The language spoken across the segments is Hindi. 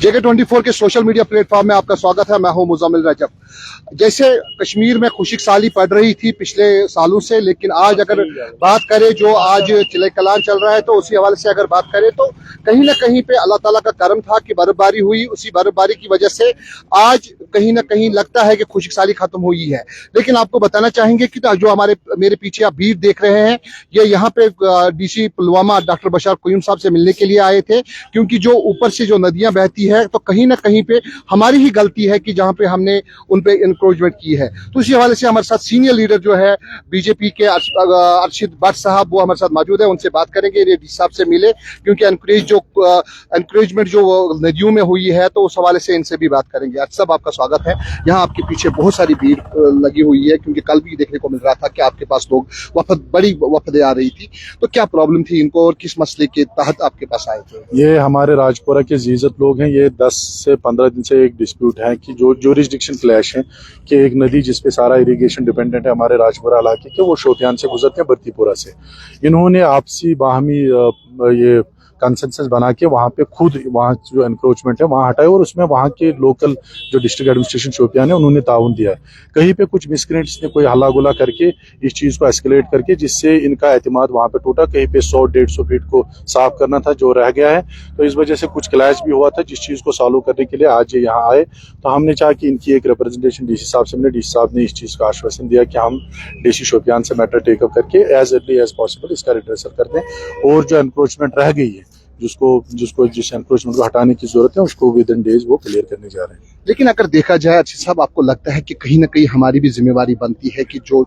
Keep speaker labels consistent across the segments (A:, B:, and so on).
A: JK24 के सोशल मीडिया प्लेटफॉर्म में आपका स्वागत है। मैं हूं मुज़म्मिल रजब। जैसे कश्मीर में खुशक साली पड़ रही थी पिछले सालों से, लेकिन आज अगर बात करें जो आज चिले कलान चल रहा है तो उसी हवाले से अगर बात करें तो कहीं ना कहीं पे अल्लाह ताला का करम था कि बर्फबारी हुई। उसी बर्फबारी की वजह से आज कहीं ना कहीं लगता है कि खुशक साली खत्म हुई है। लेकिन आपको बताना चाहेंगे कि जो मेरे पीछे आप भीड़ देख रहे हैं, ये यहाँ पे DC पुलवामा डॉक्टर बशार कुयूम साहब से मिलने के लिए आए थे, क्योंकि जो ऊपर से जो नदियां बहती है तो कहीं ना कहीं पे हमारी ही गलती है कि जहां पे हमने उन पे इंक्रोचमेंट की है। तो इसी हवाले से हमारे साथ सीनियर लीडर जो है बीजेपी के अरशद भट्ट साहब, वो हमारे साथ मौजूद है। उनसे बात करेंगे, डी साहब से मिले, क्योंकि एनकरेजमेंट जो नदियों में हुई है तो उस हवाले से इनसे भी बात करेंगे। अरशद साहब, आपका स्वागत है। यहाँ आपके पीछे बहुत सारी भीड़ लगी हुई है, क्योंकि कल भी देखने को मिल रहा था कि आपके पास लोग बड़ी वफदें आ रही थी। तो क्या प्रॉब्लम थी इनको और किस मसले के तहत आपके पास आए थे?
B: ये हमारे राजपुरा के जीजत लोग हैं। ये 10 से 15 दिन से एक डिस्प्यूट है कि जो ज्यूरिसडिक्शन क्लैश है कि एक नदी जिसपे सारा इरिगेशन डिपेंडेंट है हमारे राजपुरा इलाके के, वो शोपियान से गुजरते हैं बत्तीपुरा से। इन्होंने आपसी बाहमी ये कंसेंसस बना के वहाँ पे खुद वहाँ जो एनक्रोचमेंट है वहाँ हटाए, और उसमें वहाँ के लोकल जो डिस्ट्रिक्ट एडमिनिस्ट्रेशन शोपियान है उन्होंने ताउन दिया है। कहीं पे कुछ मिसक्रेंट्स ने कोई हल्ला गुला करके इस चीज़ को एस्केलेट करके, जिससे इनका एतमाद वहाँ पे टूटा। कहीं पे 100-150 फीट को साफ करना था जो रह गया है, तो इस वजह से कुछ क्लैश भी हुआ था, जिस चीज़ को सॉल्व करने के लिए आज ये यहाँ आए। तो हमने चाहा कि इनकी एक रिप्रेजेंटेशन DC साहब से मिले। DC साहब ने इस चीज़ का आश्वासन दिया कि हम DC शोपियान से मैटर टेकअप करके एज अर्ली एज पॉसिबल इसका रिड्रेसल कर दें, और जो एनक्रोचमेंट रह गई है जिस एनक्रोचमेंट को हटाने की जरूरत है उसको विद इन डेज वो क्लियर करने जा रहे हैं।
A: लेकिन अगर देखा जाए अर्शद साहब, आपको लगता है कि कहीं ना कहीं हमारी भी जिम्मेवारी बनती है कि जो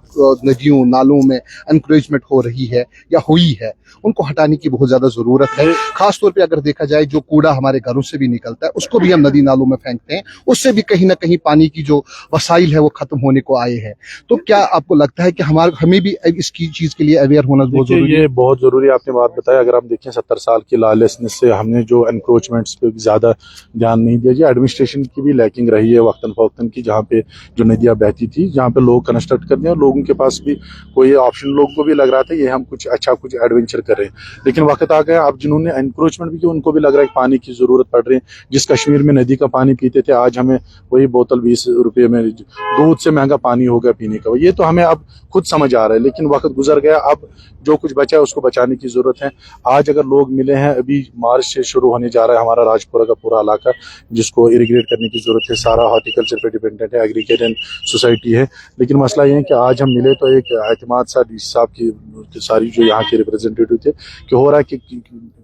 A: नदियों नालों में एनक्रोचमेंट हो रही है या हुई है उनको हटाने की बहुत ज्यादा जरूरत है। खासतौर पे अगर देखा जाए जो कूड़ा हमारे घरों से भी निकलता है उसको भी हम नदी नालों में फेंकते हैं, उससे भी कहीं ना कहीं पानी की जो वसाइल है वो खत्म होने को आए हैं। तो क्या आपको लगता है कि हमें भी इसकी चीज के लिए अवेयर होना बहुत जरूरी है?
B: ये बहुत जरूरी है, आपने बात बताया। अगर आप देखें 70 साल की लॉलेसनेस से हमने जो एनक्रोचमेंट्स पे ज्यादा ध्यान नहीं दिया जी। एडमिनिस्ट्रेशन की भी लैकिंग रही है वक्तन फवक्तन की, जहाँ पे जो नदियाँ बहती थी, जहाँ पे लोग कंस्ट्रक्ट करते हैं, लोगों के पास भी कोई ऑप्शन, लोगों को भी लग रहा था ये हम कुछ अच्छा कुछ एडवेंचर कर रहे हैं। लेकिन वक्त आ गया, अब जिन्होंने एनक्रोचमेंट भी किया उनको भी लग रहा है कि पानी की जरूरत पड़ रही है। जिस कश्मीर में नदी का पानी पीते थे, आज हमें वही बोतल 20 रुपये में, दूध से महंगा पानी हो गया पीने का। ये तो हमें अब खुद समझ आ रहा है, लेकिन वक्त गुजर गया। अब जो कुछ बचा है उसको बचाने की जरूरत है। आज अगर लोग मिले हैं, अभी मार्च से शुरू होने जा रहा है हमारा राजपुरा का पूरा इलाका, जिसको इरिगेट करने की जरूरत है। सारा हॉर्टिकल्चर पे डिपेंडेंट है, एग्रीकल्चर सोसाइटी है। लेकिन मसला ये है कि आज हम मिले तो एक एतमाद सा DC साहब की सारी जो यहाँ के रिप्रेजेंटेटिव थे कि हो रहा है कि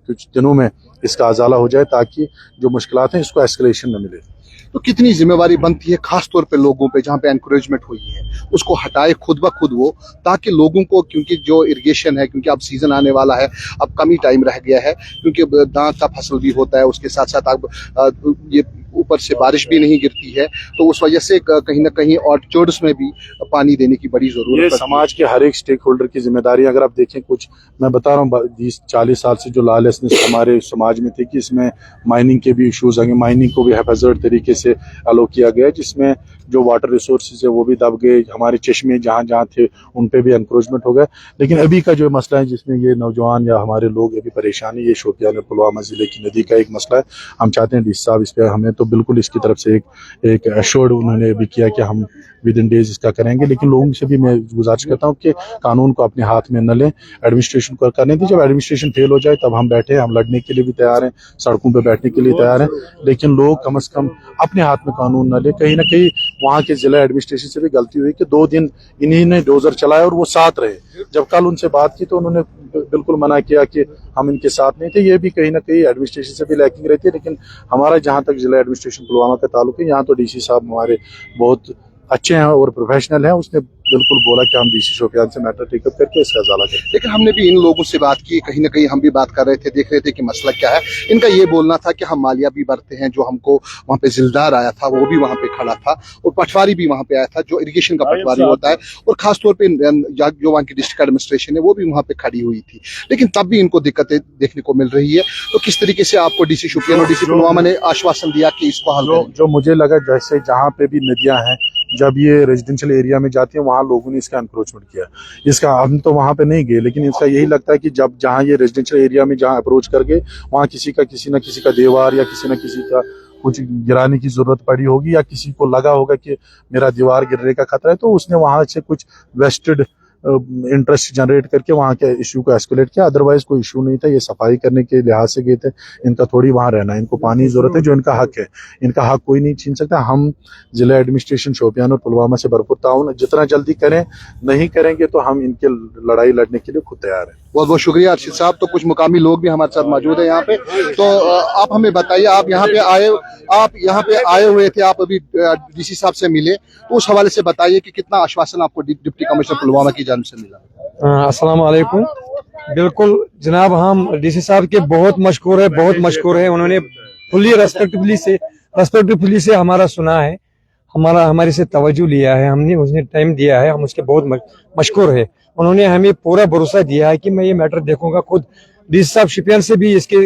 B: कुछ दिनों में इसका अजाला हो जाए, ताकि जो मुश्किलात हैं इसको एस्केलेशन न मिले।
A: तो कितनी जिम्मेवारी बनती है खास तौर पे लोगों पे जहाँ पे एनकरेजमेंट हुई है उसको हटाए खुद ब खुद वो, ताकि लोगों को, क्योंकि जो इरिगेशन है, क्योंकि अब सीजन आने वाला है, अब कम ही टाइम रह गया है, क्योंकि दांत का फसल भी होता है, उसके साथ साथ अब ये ऊपर से बारिश भी नहीं गिरती है, तो उस वजह से कहीं ना कहीं ऑर्चर्ड्स में भी पानी देने की बड़ी जरूरत है।
B: समाज के हर एक स्टेक होल्डर की जिम्मेदारी। अगर आप देखें, कुछ मैं बता रहा हूँ 20-40 साल से जो लॉलेसनेस हमारे समाज में थी कि इसमें माइनिंग के भी इश्यूज आएंगे, माइनिंग को भी हैफाजत तरीके से अलो किया गया, जिसमें जो वाटर रिसोर्सेज है वो भी दब गए। हमारे चश्मे जहाँ जहाँ थे उन पे भी एनक्रोचमेंट हो गया। लेकिन अभी का जो मसला है जिसमें ये नौजवान या हमारे लोग अभी परेशान है, ये शोपियान और पुलवामा जिले की नदी का एक मसला है। हम चाहते हैं DC साहब इस पर, हमें तो बिल्कुल इसकी तरफ से एक एश्योर्ड उन्होंने भी किया कि हम विद इन डेज इसका करेंगे। लेकिन लोगों से भी मैं गुजारिश करता हूँ कि कानून को अपने हाथ में न लें, एडमिनिस्ट्रेशन को करने दें। जब एडमिनिस्ट्रेशन फेल हो जाए तब हम बैठे, हम लड़ने के लिए भी तैयार हैं, सड़कों पर बैठने के लिए तैयार हैं। लेकिन लोग कम से कम अपने हाथ में कानून न ले। कहीं ना कहीं वहाँ के जिला एडमिनिस्ट्रेशन से भी गलती हुई कि 2 दिन इन्हीं ने डोजर चलाया और वो साथ रहे। जब कल उनसे बात की तो उन्होंने बिल्कुल मना किया कि हम इनके साथ नहीं थे। ये भी कहीं ना कहीं एडमिनिस्ट्रेशन से भी लैकिंग रहती है। लेकिन हमारा जहाँ तक जिला एडमिनिस्ट्रेशन पुलवामा का ताल्लुक है, यहाँ तो DC साहब हमारे बहुत अच्छे हैं और प्रोफेशनल हैं। उसने बिल्कुल बोला कि हम DC शोपियान से मैटर टेकअप करके इसका अजाला करें।
A: लेकिन हमने भी इन लोगों से बात की, कहीं ना कहीं हम भी बात कर रहे थे, देख रहे थे कि मसला क्या है। इनका ये बोलना था कि हम मालिया भी भरते हैं, जो हमको वहाँ पे जिलदार आया था वो भी वहाँ पे खड़ा था, और पटवारी भी वहाँ पे आया था, जो इरिगेशन का पटवारी होता है, और खासतौर पे जो वहाँ की डिस्ट्रिक्ट एडमिनिस्ट्रेशन है वो भी वहाँ पे खड़ी हुई थी। लेकिन तब भी इनको दिक्कतें देखने को मिल रही है। तो किस तरीके से आपको DC शोपियान और DC पुलवामा ने आश्वासन दिया कि इसको हल करेंगे?
B: जो मुझे लगा, जैसे जहाँ पे भी नदियाँ हैं, जब ये रेजिडेंशियल एरिया में जाती है वहाँ लोगों ने इसका एनक्रोचमेंट किया। इसका हम तो वहाँ पे नहीं गए, लेकिन इसका यही लगता है कि जब जहाँ ये रेजिडेंशियल एरिया में जहाँ अप्रोच कर गए, वहाँ किसी न किसी का दीवार या किसी न किसी का कुछ गिराने की जरूरत पड़ी होगी या किसी को लगा होगा कि मेरा दीवार गिरने का खतरा है, तो उसने वहां से कुछ वेस्टेड इंटरेस्ट जनरेट करके वहां के इशू को एस्केलेट किया। अदरवाइज कोई इशू नहीं था, ये सफाई करने के लिहाज से गए थे, इनका थोड़ी वहां रहना है, इनको पानी की जरूरत है, जो इनका हक है, इनका हक कोई नहीं छीन सकता। हम जिला एडमिनिस्ट्रेशन शोपियान और पुलवामा से भरपूर ताउन जितना जल्दी करें, नहीं करेंगे तो हम इनके लड़ाई लड़ने के लिए खुद तैयार हैं।
A: बहुत बहुत शुक्रिया अर्शिद साहब। तो कुछ मुकामी लोग भी हमारे साथ मौजूद हैं यहाँ पे। तो आप हमें बताइए, आप यहाँ पे आए हुए थे, आप अभी डीसी साहब से मिले, तो उस हवाले से बताइए कि कितना आश्वासन आपको डिप्टी कमिश्नर पुलवामा की जानिब से मिला।
C: अस्सलाम वालेकुम। बिल्कुल जनाब, हम डीसी साहब के बहुत मशकूर है। उन्होंने फुली रेस्पेक्टफुली से हमारा सुना है, हमारे से तवज्जो लिया है, हमने उसने टाइम दिया है, हम उसके बहुत मशकूर है। उन्होंने हमें पूरा भरोसा दिया है कि मैं ये मैटर देखूंगा, खुद डीसी साहब शिपियान से भी इसके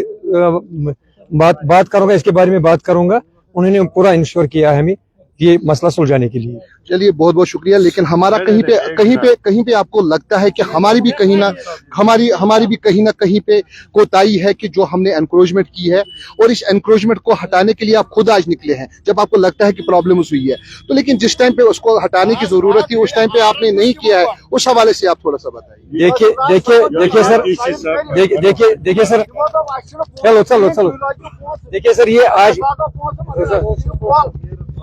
C: बात करूंगा, इसके बारे में बात करूंगा। उन्होंने पूरा इंश्योर किया है हमें ये मसला सुलझाने के लिए।
A: चलिए बहुत बहुत शुक्रिया। लेकिन हमारा कहीं पे आपको लगता है कि हमारी भी कहीं ना कहीं पे कोताही है कि जो हमने एनक्रोचमेंट की है, और इस एनक्रोचमेंट को हटाने के लिए आप खुद आज निकले हैं, जब आपको लगता है कि प्रॉब्लम्स हुई है, तो लेकिन जिस टाइम पे उसको हटाने की जरूरत थी उस टाइम पे आपने नहीं किया है, उस हवाले से आप थोड़ा सा बताइए।
C: देखिए सर, चलो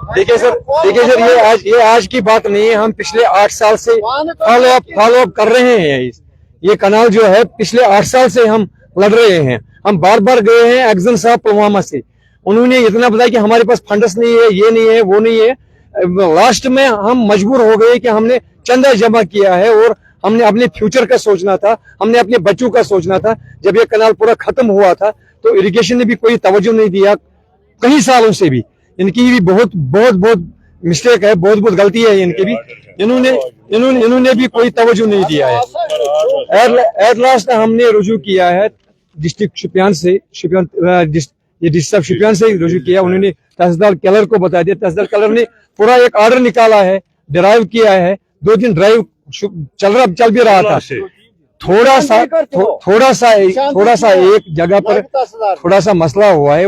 C: देखिए सर, ये आज की बात नहीं है। हम पिछले 8 साल से फॉलो अप कर रहे हैं। ये कनाल जो है पिछले 8 साल से हम लड़ रहे हैं। हम बार गए हैं एक्शन साहब पुलवामा से, उन्होंने इतना बताया कि हमारे पास फंड्स नहीं है, ये नहीं है, वो नहीं है। लास्ट में हम मजबूर हो गए कि हमने चंदा जमा किया है और हमने अपने फ्यूचर का सोचना था, हमने अपने बच्चों का सोचना था। जब ये कनाल पूरा खत्म हुआ था तो इरिगेशन ने भी कोई तवज्जो नहीं दिया कई सालों से भी। इनकी भी बहुत मिस्टेक है, बहुत गलती है इनकी भी। इन्होंने भी कोई तवज्जो नहीं दिया है। एट लास्ट हमने रुजू किया है डिस्ट्रिक्ट शोपियान से, डिस्ट्रिक्ट शोपियान से रुजू किया। उन्होंने तहसीलदार कलर को बता दिया, तहसीलदार कलर ने पूरा एक ऑर्डर निकाला है, ड्राइव किया है। 2 दिन ड्राइव चल भी रहा था। थोड़ा सा एक जगह पर थोड़ा सा मसला हुआ है,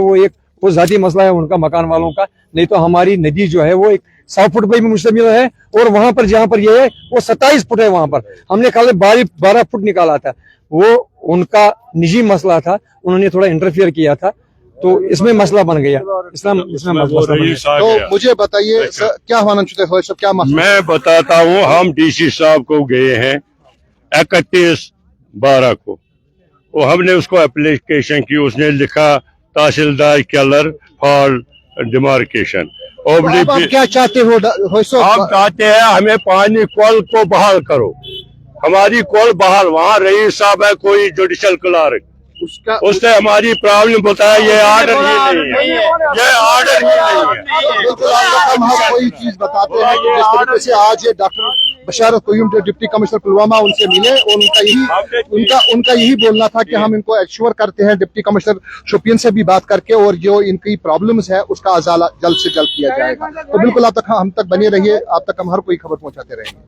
C: वो जाती मसला है उनका, मकान वालों का। नहीं तो हमारी नदी जो है वो 100 फुट पे भी मुश्तमिल है, और वहां पर जहां पर ये है वो 27 फुट है। वहां पर हमने खाली 12 फुट निकाला था, वो उनका निजी मसला था, उन्होंने थोड़ा इंटरफियर किया था, तो इसमें मसला बन गया। इसमें मसला बन गया।
A: तो मुझे बताइए क्या होना चाहिए, सब क्या मसला?
D: मैं बताता हूँ। हम डीसी साहब को गए हैं 31/12 को, वो हमने उसको एप्लीकेशन की, उसने लिखा तहसीलदार कलर फॉर डिमार्केशन।
A: तो आप क्या चाहते हो?
D: हम चाहते हैं हमें पानी कॉल को बहाल करो, हमारी कॉल बहाल। वहाँ रईस साहब है कोई जुडिशल क्लर्क, उसने हमारी प्रॉब्लम बताया, ये ऑर्डर ही नहीं है, ये ऑर्डर ही नहीं है।
A: हम कोई चीज बताते हैं कि जिस तरीके से आज ये डॉक्टर बशारत क़य्यूम डिप्टी कमिश्नर पुलवामा उनसे मिले, और उनका यही बोलना था कि हम इनको एश्योर करते हैं डिप्टी कमिश्नर शोपियान से भी बात करके, और जो इनकी प्रॉब्लम्स है उसका अजाला जल्द से जल्द किया जाएगा। तो बिल्कुल आप तक हम तक बने रहिए, आप तक हम हर कोई खबर पहुंचाते रहेंगे।